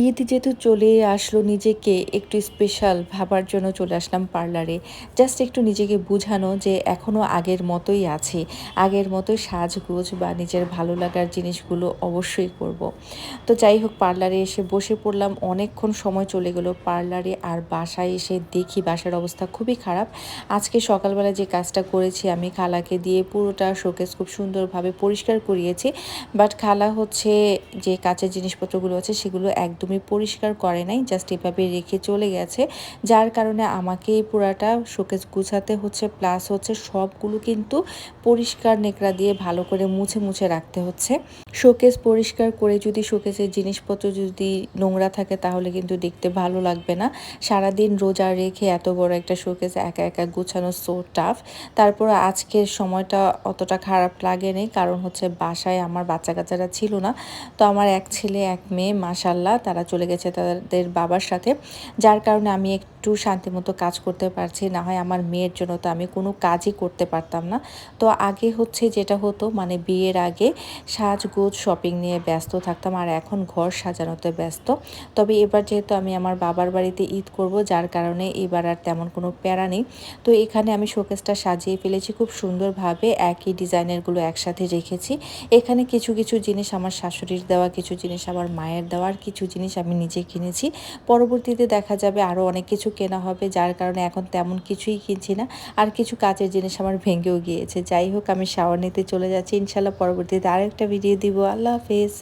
ঈদ যেহেতু চলে আসলো, নিজেকে একটু স্পেশাল ভাবার জন্য চলে আসলাম পার্লারে। জাস্ট একটু নিজেকে বুঝানো যে এখনও আগের মতোই আছি। আগের মতোই সাজগোজ বা নিজের ভালো লাগার জিনিসগুলো অবশ্যই করব। তো যাই হোক, পার্লারে এসে বসে পড়লাম। অনেকক্ষণ সময় চলে গেল পার্লারে, আর বাসায় এসে দেখি বাসার অবস্থা খুবই খারাপ। আজকে সকালবেলা যে কাজটা করেছি আমি, খালাকে দিয়ে পুরোটা শোকেস খুব সুন্দরভাবে পরিষ্কার করিয়েছি। বাট খালা হচ্ছে যে কাচের জিনিসপত্রগুলো আছে সেগুলো একদমই পরিষ্কার করে নাই, জাস্ট এভাবে রেখে চলে গেছে। যার কারণে আমাকেই পুরাটা শোকেস গুছাতে হচ্ছে, প্লাস হচ্ছে সবগুলো কিন্তু পরিষ্কার নেকড়া দিয়ে ভালো করে মুছে মুছে রাখতে হচ্ছে। শোকেস পরিষ্কার করে যদি শোকেসের জিনিসপত্র যদি নোংরা থাকে তাহলে কিন্তু দেখতে ভালো লাগবে না। সারাদিন রোজা রেখে এত বড় একটা শোকেস একা একা গুছানো সো টাফ। তারপর আজকের সময়টা অতটা খারাপ লাগেনি, কারণ হচ্ছে বাসায় আমার বাচ্চা কাচ্চারা ছিল না। তো আমার এক ছেলে এক মেয়ে, মাশাল্লাহ তারা চলে গেছে তাদের বাবার সাথে। যার কারণে আমি একটু শান্তিমতো কাজ করতে পারছি। না হয় আমার মেয়ের জন্য তো আমি কোনো কাজই করতে পারতাম না। তো আগে হচ্ছে যেটা হতো, মানে বিয়ের আগে সাজগোজ শপিং নিয়ে ব্যস্ত থাকতাম, আর এখন ঘর সাজানোতে ব্যস্ত। তবে এবার যেহেতু আমি আমার বাবার বাড়িতে ঈদ করব, যার কারণে এবার আর তেমন কোনো প্যারা নেই। তো এখানে আমি শোকেসটা সাজিয়ে ফেলেছি খুব সুন্দরভাবে, একই ডিজাইনেরগুলো একসাথে রেখেছি। এখানে কিছু কিছু জিনিস আমার শাশুড়ির দেওয়া, কিছু জিনিস আমার মায়ের দেওয়া, আর কিছু জিনিস আমি নিজে কিনেছি। পরবর্তীতে দেখা যাবে আরও অনেক কিছু কেনা হবে, যার কারণে এখন তেমন কিছুই কিনছি না। আর কিছু কাচের জিনিস আমার ভেঙেও গিয়েছে। যাই হোক, আমি শাওয়ার নিতে চলে যাচ্ছি। ইনশাল্লাহ পরবর্তীতে আরেকটা ভিডিও দিব। আল্লাহ হাফেজ।